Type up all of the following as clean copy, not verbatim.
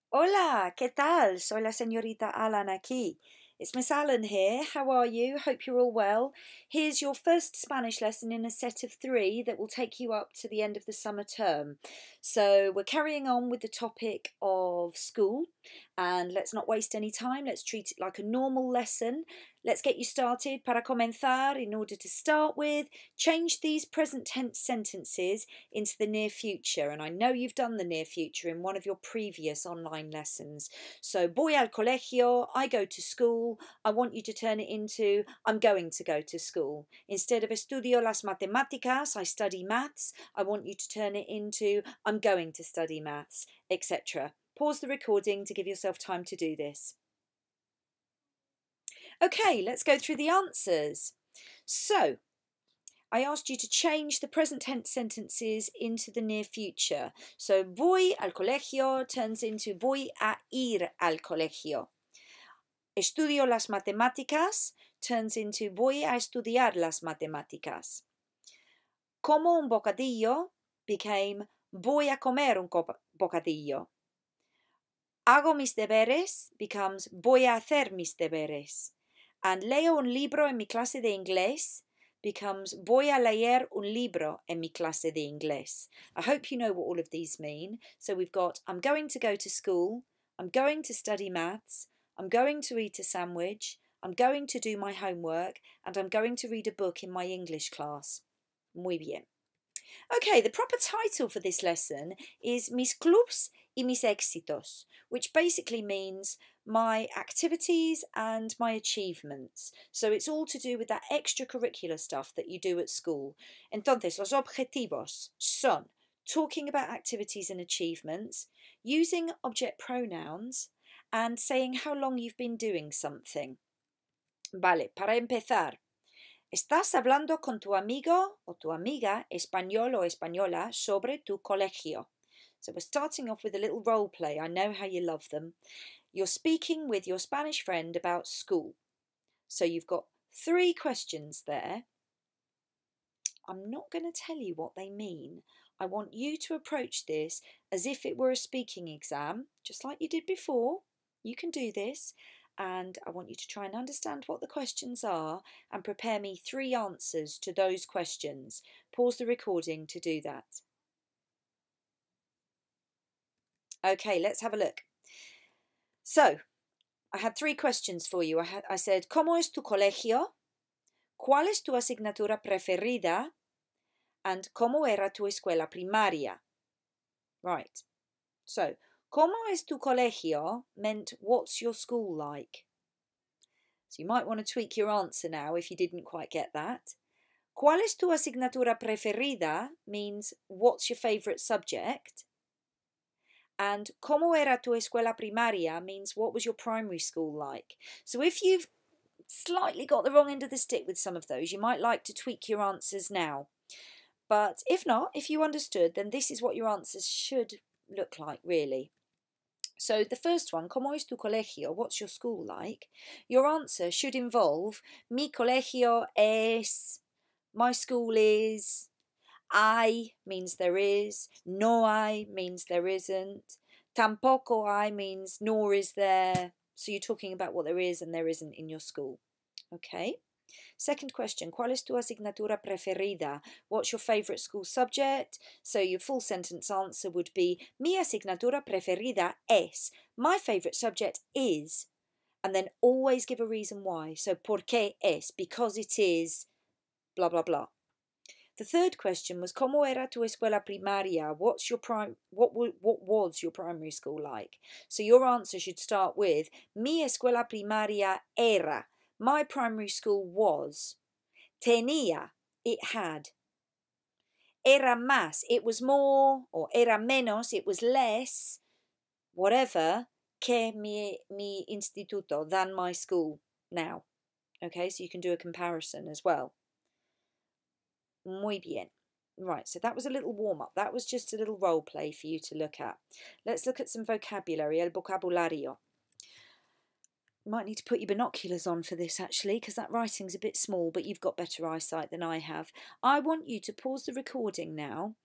Hola, ¿qué tal? Soy la señorita Alan aquí. It's Miss Alan here. How are you? Hope you're all well. Here's your first Spanish lesson in a set of 3 that will take you up to the end of the summer term. So we're carrying on with the topic of school, and let's not waste any time. Let's treat it like a normal lesson. Let's get you started. Para comenzar, in order to start with, change these present tense sentences into the near future. And I know you've done the near future in one of your previous online lessons. So, voy al colegio, I go to school. I want you to turn it into I'm going to go to school. Instead of estudio las matemáticas, I study maths. I want you to turn it into I'm going to study maths, etc. Pause the recording to give yourself time to do this. Okay, let's go through the answers. So, I asked you to change the present tense sentences into the near future. So, voy al colegio turns into voy a ir al colegio. Estudio las matemáticas turns into voy a estudiar las matemáticas. Como un bocadillo became voy a comer un bocadillo. Hago mis deberes becomes voy a hacer mis deberes. And leo un libro en mi clase de inglés becomes voy a leer un libro en mi clase de inglés. I hope you know what all of these mean. So we've got I'm going to go to school, I'm going to study maths, I'm going to eat a sandwich, I'm going to do my homework, and I'm going to read a book in my English class. Muy bien. Okay, the proper title for this lesson is Mis clubs y mis éxitos, which basically means my activities and my achievements. So it's all to do with that extracurricular stuff that you do at school. Entonces, los objetivos son talking about activities and achievements, using object pronouns, and saying how long you've been doing something. Vale, para empezar. ¿Estás hablando con tu amigo o tu amiga español o española sobre tu colegio? So we're starting off with a little role play. I know how you love them. You're speaking with your Spanish friend about school. So you've got 3 questions there. I'm not going to tell you what they mean. I want you to approach this as if it were a speaking exam, just like you did before. You can do this. And I want you to try and understand what the questions are and prepare me 3 answers to those questions. Pause the recording to do that. Okay, let's have a look. So, I had 3 questions for you. I said, ¿Cómo es tu colegio? ¿Cuál es tu asignatura preferida? And ¿Cómo era tu escuela primaria? Right. So, ¿Cómo es tu colegio meant what's your school like? So you might want to tweak your answer now if you didn't quite get that. ¿Cuál es tu asignatura preferida means what's your favourite subject? And ¿Cómo era tu escuela primaria means what was your primary school like? So if you've slightly got the wrong end of the stick with some of those, you might like to tweak your answers now. But if not, if you understood, then this is what your answers should look like, really. So the first one, ¿Cómo es tu colegio? What's your school like? Your answer should involve mi colegio es, my school is, hay means there is, no hay means there isn't, tampoco hay means nor is there. So you're talking about what there is and there isn't in your school. Okay. Second question, ¿Cuál es tu asignatura preferida? What's your favourite school subject? So your full sentence answer would be Mi asignatura preferida es. My favourite subject is. And then always give a reason why. So ¿Por qué es? Because it is blah blah blah. The third question was ¿Cómo era tu escuela primaria? What was your primary school like? So your answer should start with Mi escuela primaria era. My primary school was. Tenía, it had. Era más, it was more. Or era menos, it was less. Whatever, que mi instituto, than my school now. Okay, so you can do a comparison as well. Muy bien. Right, so that was a little warm-up. That was just a little role play for you to look at. Let's look at some vocabulary, el vocabulario. You might need to put your binoculars on for this actually, because that writing's a bit small, but you've got better eyesight than I have. I want you to pause the recording now,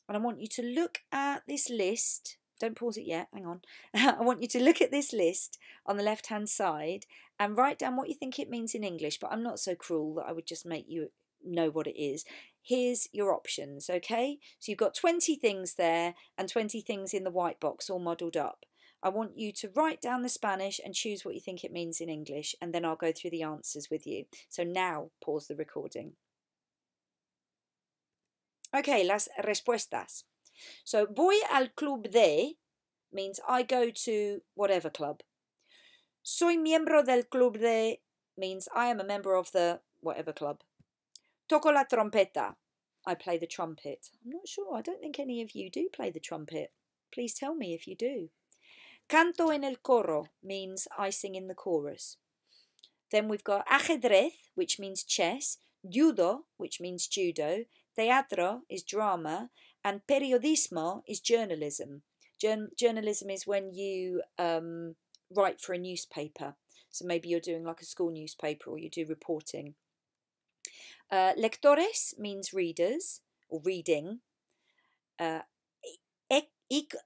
and I want you to look at this list. don't pause it yet, hang on. I want you to look at this list on the left-hand side and write down what you think it means in English, but I'm not so cruel that I would just make you know what it is. Here's your options, okay? So you've got 20 things there and 20 things in the white box all modelled up. I want you to write down the Spanish and choose what you think it means in English, and then I'll go through the answers with you. So now pause the recording. Okay, las respuestas. So voy al club de means I go to whatever club. Soy miembro del club de means I am a member of the whatever club. Toco la trompeta. I play the trumpet. I'm not sure. I don't think any of you do play the trumpet. Please tell me if you do. Canto en el coro means I sing in the chorus. Then we've got ajedrez, which means chess, judo, which means judo, teatro is drama, and periodismo is journalism. Journalism is when you write for a newspaper. So maybe you're doing like a school newspaper or you do reporting. Lectores means readers or reading.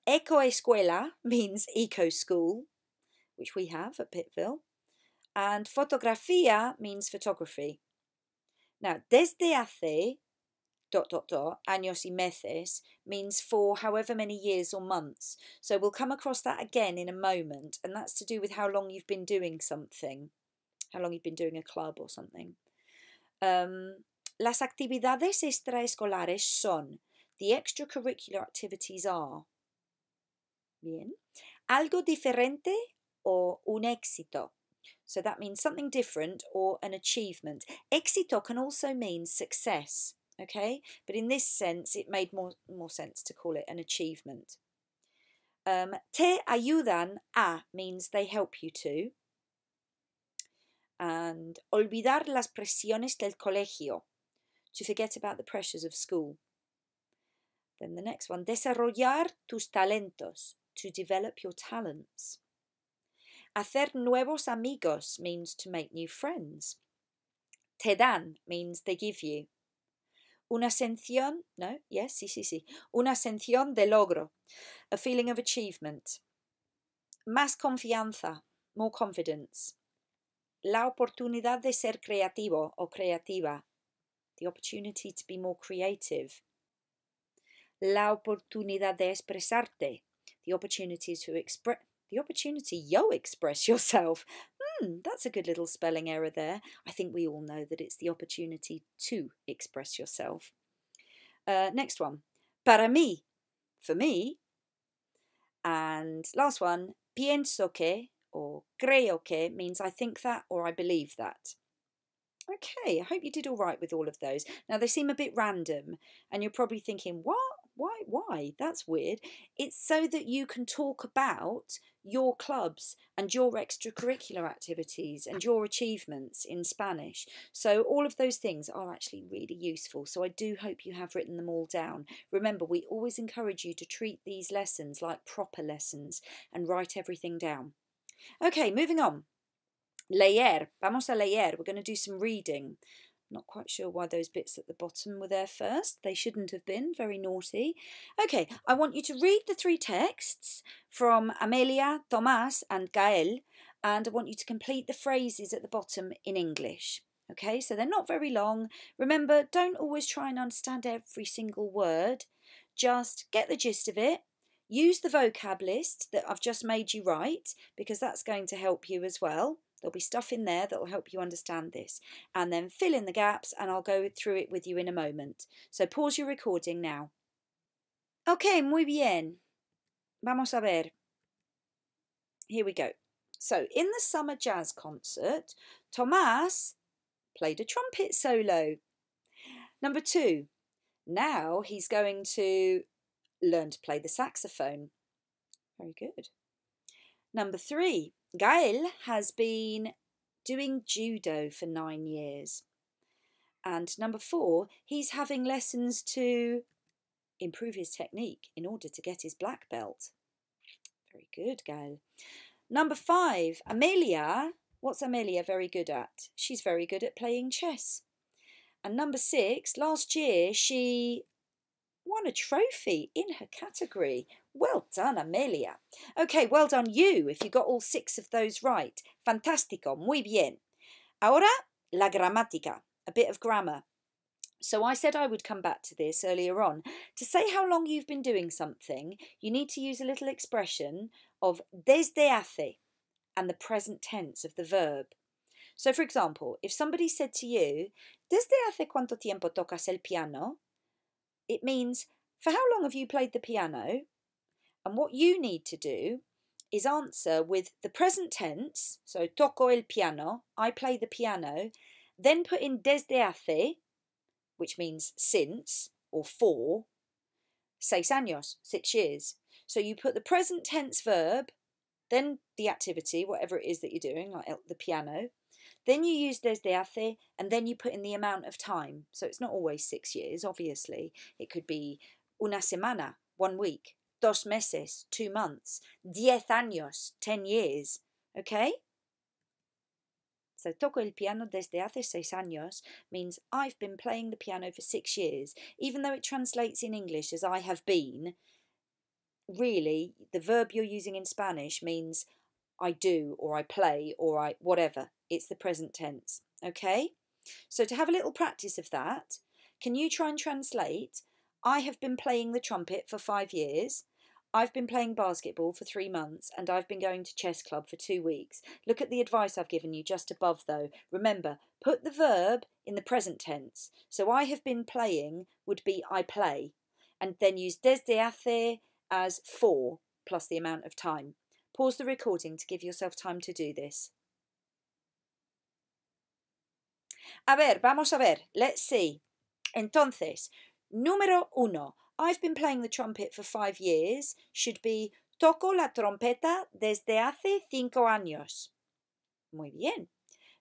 Ecoescuela means eco school, which we have at Pittville. And fotografía means photography. Now, desde hace ... años y meses means for however many years or months. So we'll come across that again in a moment, and that's to do with how long you've been doing something, how long you've been doing a club or something. Las actividades extraescolares son, the extracurricular activities are, bien, algo diferente o un éxito. So that means something different or an achievement. Éxito can also mean success. Okay, but in this sense, it made more sense to call it an achievement. Te ayudan a means they help you to. And olvidar las presiones del colegio, to forget about the pressures of school. Then the next one, desarrollar tus talentos, to develop your talents. Hacer nuevos amigos means to make new friends. Te dan means they give you. Una sensación, no, yes, sí. Una sensación de logro, a feeling of achievement. Más confianza, more confidence. La oportunidad de ser creativo o creativa, the opportunity to be more creative. La oportunidad de expresarte, the opportunity to express, the opportunity yo express yourself. That's a good little spelling error there. I think we all know that it's the opportunity to express yourself. Next one, para mí, for me. And last one, pienso que or creo que means I think that or I believe that. Okay, I hope you did all right with all of those. Now they seem a bit random and you're probably thinking, what? Why? That's weird. It's so that you can talk about your clubs and your extracurricular activities and your achievements in Spanish. So all of those things are actually really useful. So I do hope you have written them all down. Remember, we always encourage you to treat these lessons like proper lessons and write everything down. Okay, moving on. Leer. Vamos a leer. We're going to do some reading. Not quite sure why those bits at the bottom were there first. They shouldn't have been. Very naughty. Okay, I want you to read the three texts from Amelia, Tomás and Gael, and I want you to complete the phrases at the bottom in English. Okay, so they're not very long. Remember, don't always try and understand every single word. Just get the gist of it. Use the vocab list that I've just made you write, because that's going to help you as well. There'll be stuff in there that will help you understand this. And then fill in the gaps and I'll go through it with you in a moment. So pause your recording now. Okay, muy bien. Vamos a ver. Here we go. So in the summer jazz concert, Tomás played a trumpet solo. Number 2, now he's going to learn to play the saxophone. Very good. Number 3, Gael has been doing judo for 9 years. And number 4, he's having lessons to improve his technique in order to get his black belt. Very good, Gael. Number 5, Amelia. What's Amelia very good at? She's very good at playing chess. And number 6, last year she won a trophy in her category. Well done, Amelia. Okay, well done you if you got all 6 of those right. Fantástico, muy bien. Ahora, la gramática, a bit of grammar. So I said I would come back to this earlier on. To say how long you've been doing something, you need to use a little expression of desde hace and the present tense of the verb. So, for example, if somebody said to you, ¿Desde hace cuánto tiempo tocas el piano? It means, for how long have you played the piano? And what you need to do is answer with the present tense, so toco el piano, I play the piano, then put in desde hace, which means since, or for, 6 años, 6 years. So you put the present tense verb, then the activity, whatever it is that you're doing, like the piano, then you use desde hace, and then you put in the amount of time. So it's not always 6 years, obviously. It could be una semana, 1 week, 2 meses, 2 months, 10 años, 10 years, okay? So toco el piano desde hace 6 años means I've been playing the piano for 6 years. Even though it translates in English as I have been, really the verb you're using in Spanish means I do, or I play, or I whatever. It's the present tense, okay? So to have a little practice of that, can you try and translate, I have been playing the trumpet for 5 years, I've been playing basketball for 3 months, and I've been going to chess club for 2 weeks. Look at the advice I've given you just above though. Remember, put the verb in the present tense. So I have been playing would be I play, and then use desde hace as for, plus the amount of time. Pause the recording to give yourself time to do this. A ver, vamos a ver. Let's see. Entonces, número 1. I've been playing the trumpet for 5 years should be toco la trompeta desde hace 5 años. Muy bien.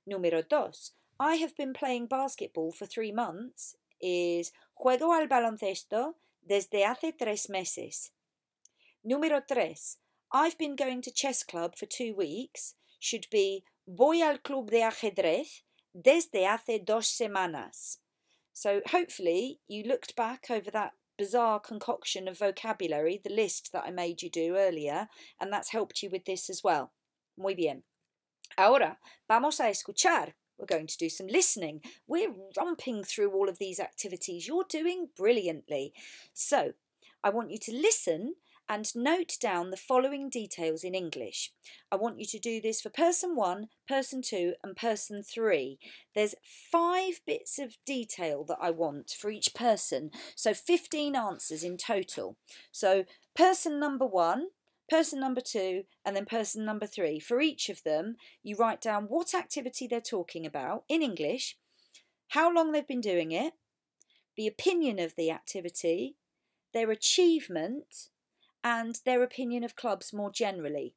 Número 2. I have been playing basketball for 3 months is juego al baloncesto desde hace 3 meses. Número 3. I've been going to chess club for 2 weeks should be voy al club de ajedrez desde hace 2 semanas. So hopefully you looked back over that bizarre concoction of vocabulary, the list that I made you do earlier, and that's helped you with this as well. Muy bien. Ahora, vamos a escuchar. We're going to do some listening. We're romping through all of these activities. You're doing brilliantly. So, I want you to listen and note down the following details in English. I want you to do this for person 1, person 2 and person 3. There's 5 bits of detail that I want for each person, so 15 answers in total. So person number 1, person number 2 and then person number 3. For each of them, you write down what activity they're talking about in English, how long they've been doing it, the opinion of the activity, their achievement, and their opinion of clubs more generally.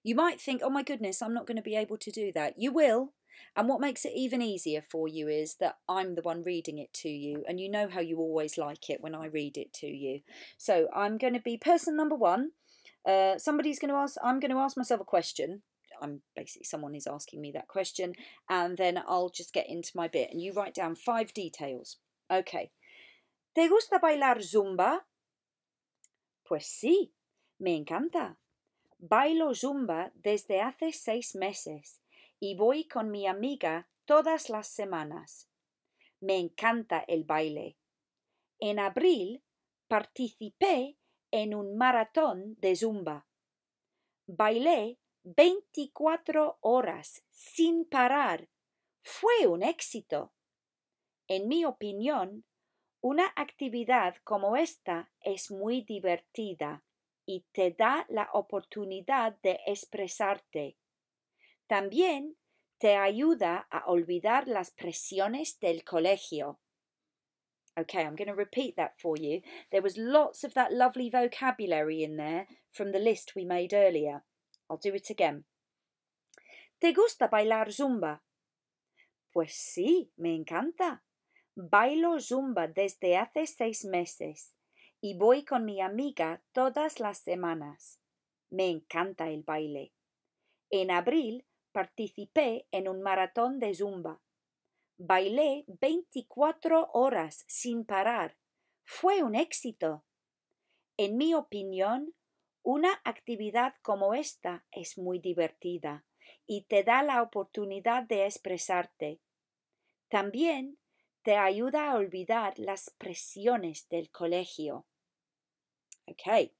You might think, oh my goodness, I'm not going to be able to do that. You will. And what makes it even easier for you is that I'm the one reading it to you, and you know how you always like it when I read it to you. So I'm going to be person number 1. I'm going to ask myself a question. Someone is asking me that question, and then I'll just get into my bit, and you write down 5 details. Okay. ¿Te gusta bailar zumba? Pues sí, me encanta. Bailo zumba desde hace 6 meses y voy con mi amiga todas las semanas. Me encanta el baile. En abril participé en un maratón de zumba. Bailé 24 horas sin parar. Fue un éxito. En mi opinión, una actividad como esta es muy divertida y te da la oportunidad de expresarte. También te ayuda a olvidar las presiones del colegio. Okay, I'm going to repeat that for you. There was lots of that lovely vocabulary in there from the list we made earlier. I'll do it again. ¿Te gusta bailar zumba? Pues sí, me encanta. Bailo zumba desde hace 6 meses y voy con mi amiga todas las semanas. Me encanta el baile. En abril participé en un maratón de zumba. Bailé 24 horas sin parar. Fue un éxito. En mi opinión, una actividad como esta es muy divertida y te da la oportunidad de expresarte. También te ayuda a olvidar las presiones del colegio. Okay.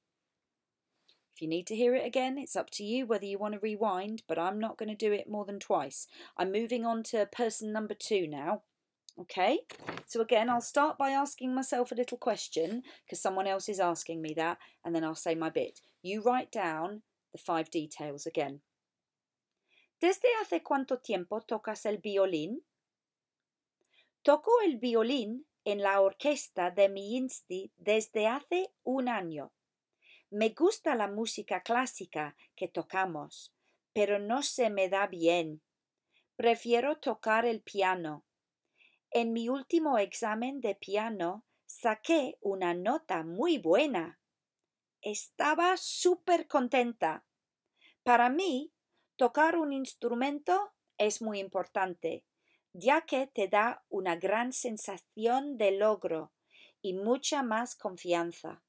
If you need to hear it again, it's up to you whether you want to rewind, but I'm not going to do it more than twice. I'm moving on to person number 2 now. Okay, so again, I'll start by asking myself a little question because someone else is asking me that, and then I'll say my bit. You write down the 5 details again. ¿Desde hace cuánto tiempo tocas el violín? Toco el violín en la orquesta de mi insti desde hace un año. Me gusta la música clásica que tocamos, pero no se me da bien. Prefiero tocar el piano. En mi último examen de piano saqué una nota muy buena. Estaba súper contenta. Para mí, tocar un instrumento es muy importante, ya que te da una gran sensación de logro y mucha más confianza.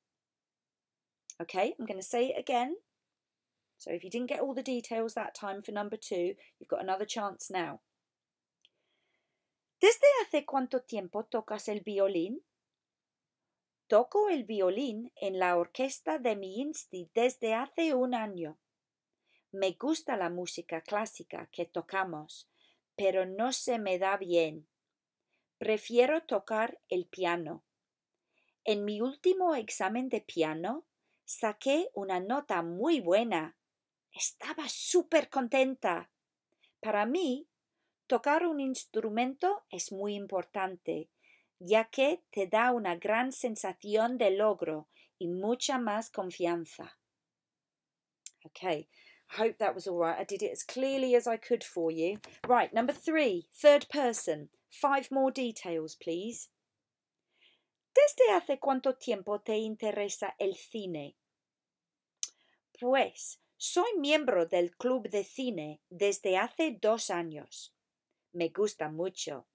Okay, I'm going to say it again. So if you didn't get all the details that time for number 2, you've got another chance now. ¿Desde hace cuánto tiempo tocas el violín? Toco el violín en la orquesta de mi insti desde hace un año. Me gusta la música clásica que tocamos, pero no se me da bien. Prefiero tocar el piano. En mi último examen de piano saqué una nota muy buena. Estaba súper contenta. Para mí, tocar un instrumento es muy importante, ya que te da una gran sensación de logro y mucha más confianza. Okay, I hope that was all right. I did it as clearly as I could for you. Right, number 3, third person. 5 more details, please. ¿Desde hace cuánto tiempo te interesa el cine? Pues soy miembro del club de cine desde hace 2 años. Me gusta mucho,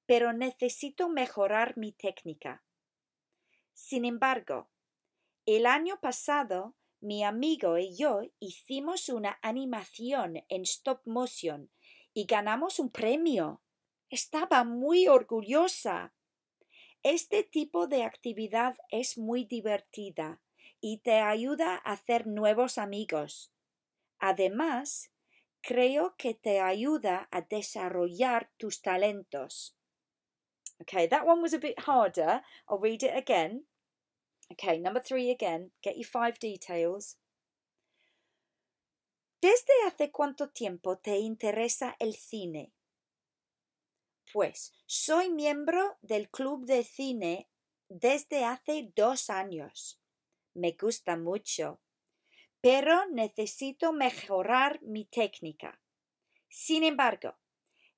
pero necesito mejorar mi técnica. Sin embargo, el año pasado mi amigo y yo hicimos una animación en stop motion y ganamos un premio. Estaba muy orgullosa. Este tipo de actividad es muy divertida y te ayuda a hacer nuevos amigos. Además, creo que te ayuda a desarrollar tus talentos. Okay, that one was a bit harder. I'll read it again. Okay, number 3 again. Get your 5 details. ¿Desde hace cuánto tiempo te interesa el cine? Pues soy miembro del club de cine desde hace 2 años. Me gusta mucho, pero necesito mejorar mi técnica. Sin embargo,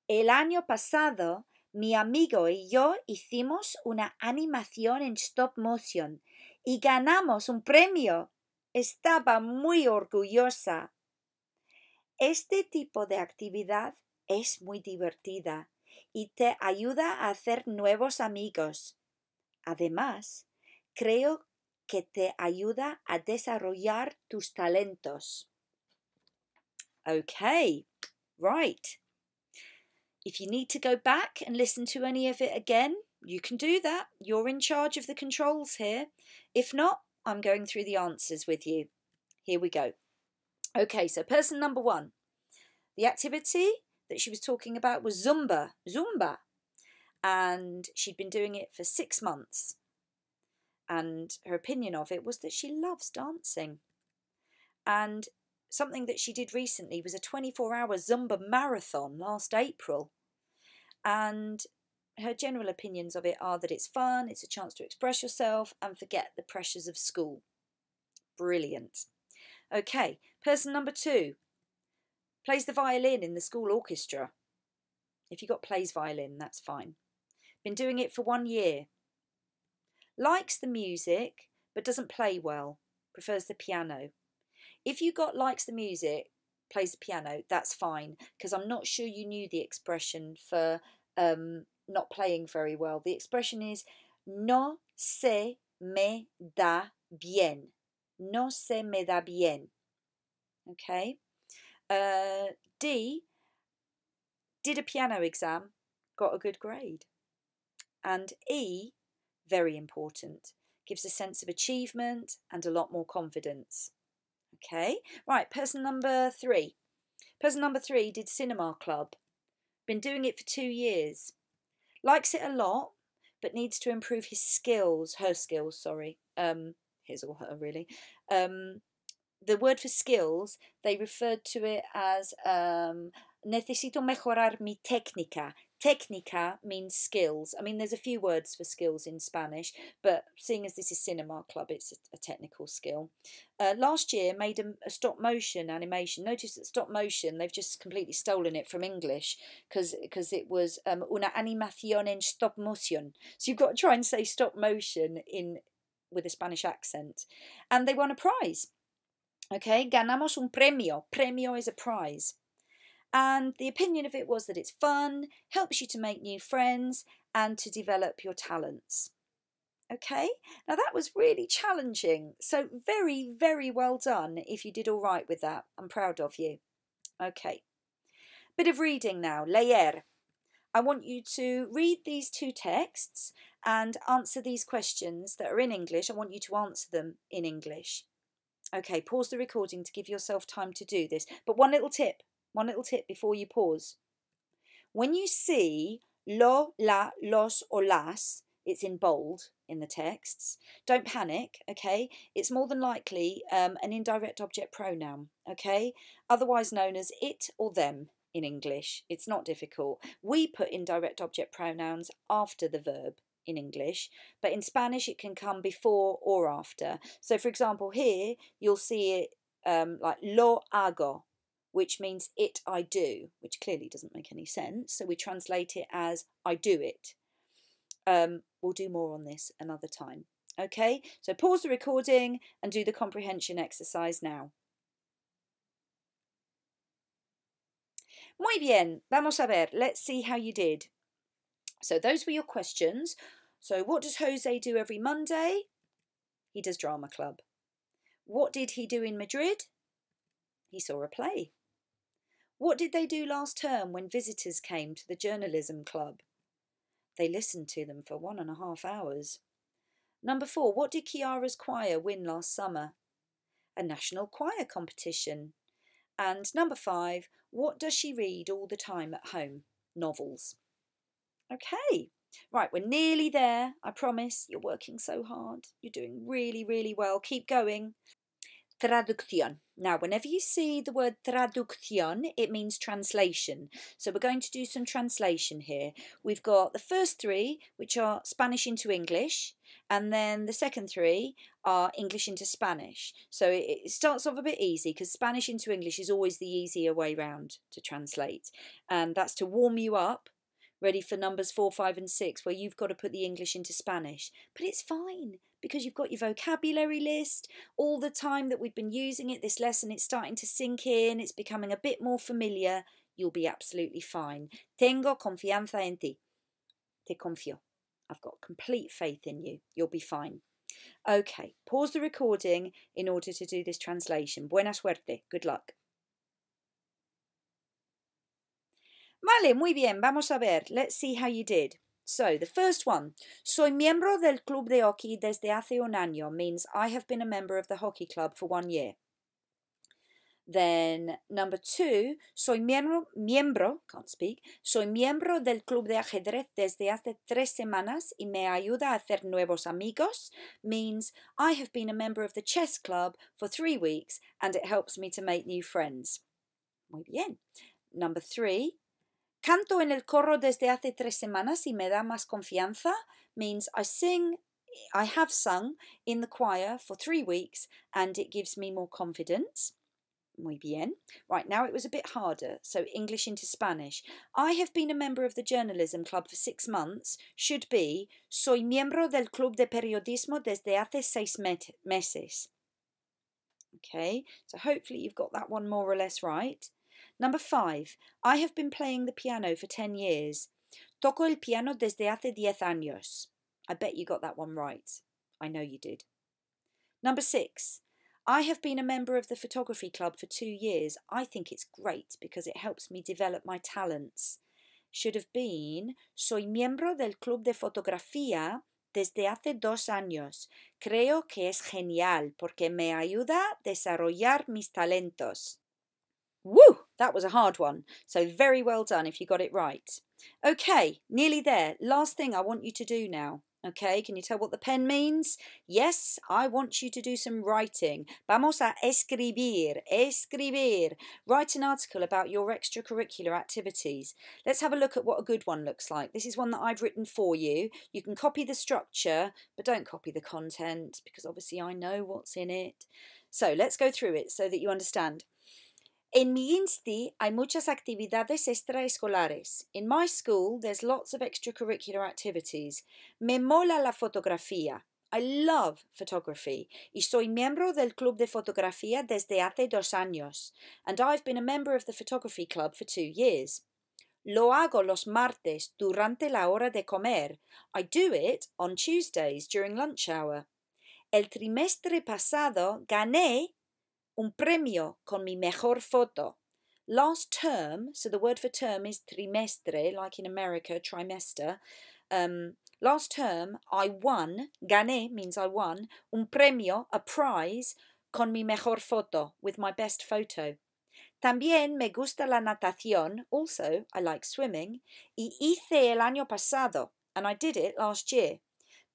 el año pasado mi amigo y yo hicimos una animación en stop motion y ganamos un premio. Estaba muy orgullosa. Este tipo de actividad es muy divertida y te ayuda a hacer nuevos amigos. Además, creo que te ayuda a desarrollar tus talentos. Okay, right. If you need to go back and listen to any of it again, you can do that. You're in charge of the controls here. If not, I'm going through the answers with you. Here we go. Okay, so person number 1. The activity that she was talking about was Zumba. And she'd been doing it for 6 months. And her opinion of it was that she loves dancing. And something that she did recently was a 24-hour Zumba marathon last April. And her general opinions of it are that it's fun, it's a chance to express yourself and forget the pressures of school. Brilliant. Okay, person number 2 plays the violin in the school orchestra. If you got plays violin, that's fine. Been doing it for 1 year. Likes the music, but doesn't play well. Prefers the piano. If you got likes the music, plays the piano, that's fine, because I'm not sure you knew the expression for not playing very well. The expression is No se me da bien. No se me da bien. Okay. D, did a piano exam, got a good grade. And E, very important, gives a sense of achievement and a lot more confidence. Okay, right, person number 3. Person number 3 did cinema club. Been doing it for 2 years. Likes it a lot, but needs to improve his skills, her skills, sorry. His or her, really. The word for skills, they referred to it as necesito mejorar mi técnica. Técnica means skills. I mean, there's a few words for skills in Spanish, but seeing as this is cinema club, it's a technical skill. Last year made a stop motion animation. Notice that stop motion, they've just completely stolen it from English because it was una animación en stop motion. So you've got to try and say stop motion with a Spanish accent. And they won a prize. Okay, ganamos un premio. Premio is a prize. And the opinion of it was that it's fun, helps you to make new friends, and to develop your talents. Okay, now that was really challenging. So very, very well done if you did all right with that. I'm proud of you. Okay, bit of reading now. Leer. I want you to read these 2 texts and answer these questions that are in English. I want you to answer them in English. Okay, pause the recording to give yourself time to do this. But one little tip before you pause. When you see lo, la, los or las, it's in bold in the texts. Don't panic, okay? It's more than likely an indirect object pronoun, okay? Otherwise known as it or them in English. It's not difficult. We put indirect object pronouns after the verb in English, but in Spanish it can come before or after. So for example, here you'll see it like lo hago, which means it I do, which clearly doesn't make any sense. So we translate it as I do it. We'll do more on this another time. Okay, so pause the recording and do the comprehension exercise now. Muy bien, vamos a ver. Let's see how you did. So those were your questions. So what does Jose do every Monday? He does drama club. What did he do in Madrid? He saw a play. What did they do last term when visitors came to the journalism club? They listened to them for 1.5 hours. Number 4, what did Kiara's choir win last summer? A national choir competition. And number 5, what does she read all the time at home? Novels. Okay, right, we're nearly there. I promise. You're working so hard. You're doing really, really well. Keep going. Traducción. Now, whenever you see the word traducción, it means translation. So we're going to do some translation here. We've got the first 3, which are Spanish into English, and then the second 3 are English into Spanish. So it starts off a bit easy because Spanish into English is always the easier way round to translate. And that's to warm you up, ready for numbers 4, 5 and 6, where you've got to put the English into Spanish. But it's fine, because you've got your vocabulary list. All the time that we've been using it, this lesson, it's starting to sink in. It's becoming a bit more familiar. You'll be absolutely fine. Tengo confianza en ti. Te confío. I've got complete faith in you. You'll be fine. Okay, pause the recording in order to do this translation. Buena suerte. Good luck. Vale, muy bien. Vamos a ver. Let's see how you did. So, the first one, soy miembro del club de hockey desde hace un año, means I have been a member of the hockey club for 1 year. Then, number 2, soy miembro, can't speak, soy miembro del club de ajedrez desde hace 3 semanas y me ayuda a hacer nuevos amigos, means I have been a member of the chess club for 3 weeks and it helps me to make new friends. Muy bien. Number 3, canto en el coro desde hace 3 semanas y me da más confianza, means I have sung in the choir for 3 weeks and it gives me more confidence. Muy bien. Right, now it was a bit harder, so English into Spanish. I have been a member of the journalism club for 6 months should be soy miembro del club de periodismo desde hace 6 meses. Okay, so hopefully you've got that one more or less right. Number 5, I have been playing the piano for 10 years. Toco el piano desde hace 10 años. I bet you got that one right. I know you did. Number 6. I have been a member of the photography club for 2 years. I think it's great because it helps me develop my talents. Should have been, soy miembro del club de fotografía desde hace 2 años. Creo que es genial porque me ayuda a desarrollar mis talentos. Woo! That was a hard one. So very well done if you got it right. Okay, nearly there. Last thing I want you to do now. Okay, can you tell what the pen means? Yes, I want you to do some writing. Vamos a escribir, escribir. Write an article about your extracurricular activities. Let's have a look at what a good one looks like. This is one that I've written for you. You can copy the structure, but don't copy the content because obviously I know what's in it. So let's go through it so that you understand. En mi INSTI hay muchas actividades extraescolares. In my school, there's lots of extracurricular activities. Me mola la fotografía. I love photography. Y soy miembro del club de fotografía desde hace 2 años. And I've been a member of the photography club for 2 years. Lo hago los martes durante la hora de comer. I do it on Tuesdays during lunch hour. El trimestre pasado gané un premio con mi mejor foto. Last term, so the word for term is trimestre, like in America, trimester. Last term, I won, gané means I won, un premio, a prize, con mi mejor foto, with my best photo. También me gusta la natación, also I like swimming, y hice el año pasado, and I did it last year.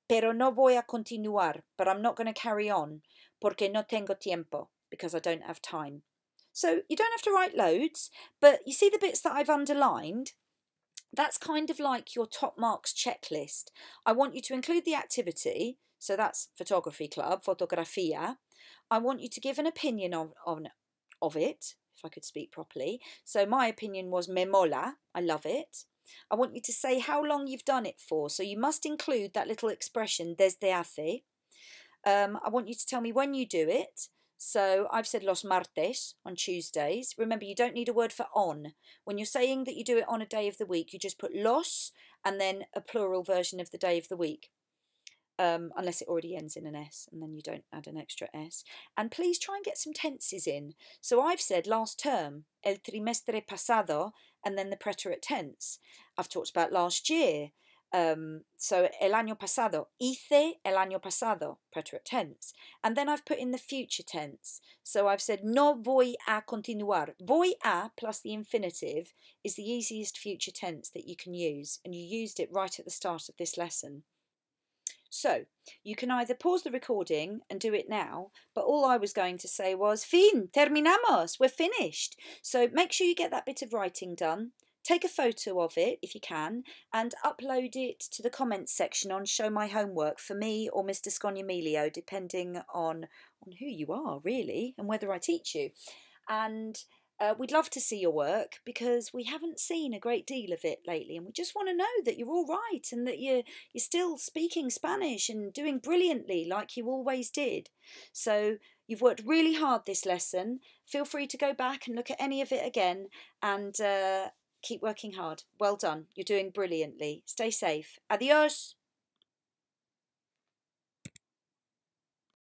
Pero no voy a continuar, but I'm not going to carry on, porque no tengo tiempo. Because I don't have time. So you don't have to write loads, but you see the bits that I've underlined? That's kind of like your top marks checklist. I want you to include the activity, so that's photography club, fotografía. I want you to give an opinion of it, if I could speak properly. So my opinion was me mola, I love it. I want you to say how long you've done it for, so you must include that little expression, desde hace. I want you to tell me when you do it. So I've said los martes, on Tuesdays. Remember, you don't need a word for on. When you're saying that you do it on a day of the week, you just put los and then a plural version of the day of the week. Unless it already ends in an S, and then you don't add an extra S. And please try and get some tenses in. So I've said last term, el trimestre pasado, and then the preterite tense. I've talked about last year. So el año pasado, hice el año pasado, preterite tense. And then I've put in the future tense. So I've said no voy a continuar. Voy a plus the infinitive is the easiest future tense that you can use. And you used it right at the start of this lesson. So you can either pause the recording and do it now, but all I was going to say was, fin, terminamos, we're finished. So make sure you get that bit of writing done. Take a photo of it if you can and upload it to the comments section on Show My Homework for me or Mr. Scognamilio, depending on who you are really and whether I teach you. And we'd love to see your work because we haven't seen a great deal of it lately, and we just want to know that you're all right and that you're still speaking Spanish and doing brilliantly like you always did. So you've worked really hard this lesson. Feel free to go back and look at any of it again and keep working hard. Well done. You're doing brilliantly. Stay safe. Adios.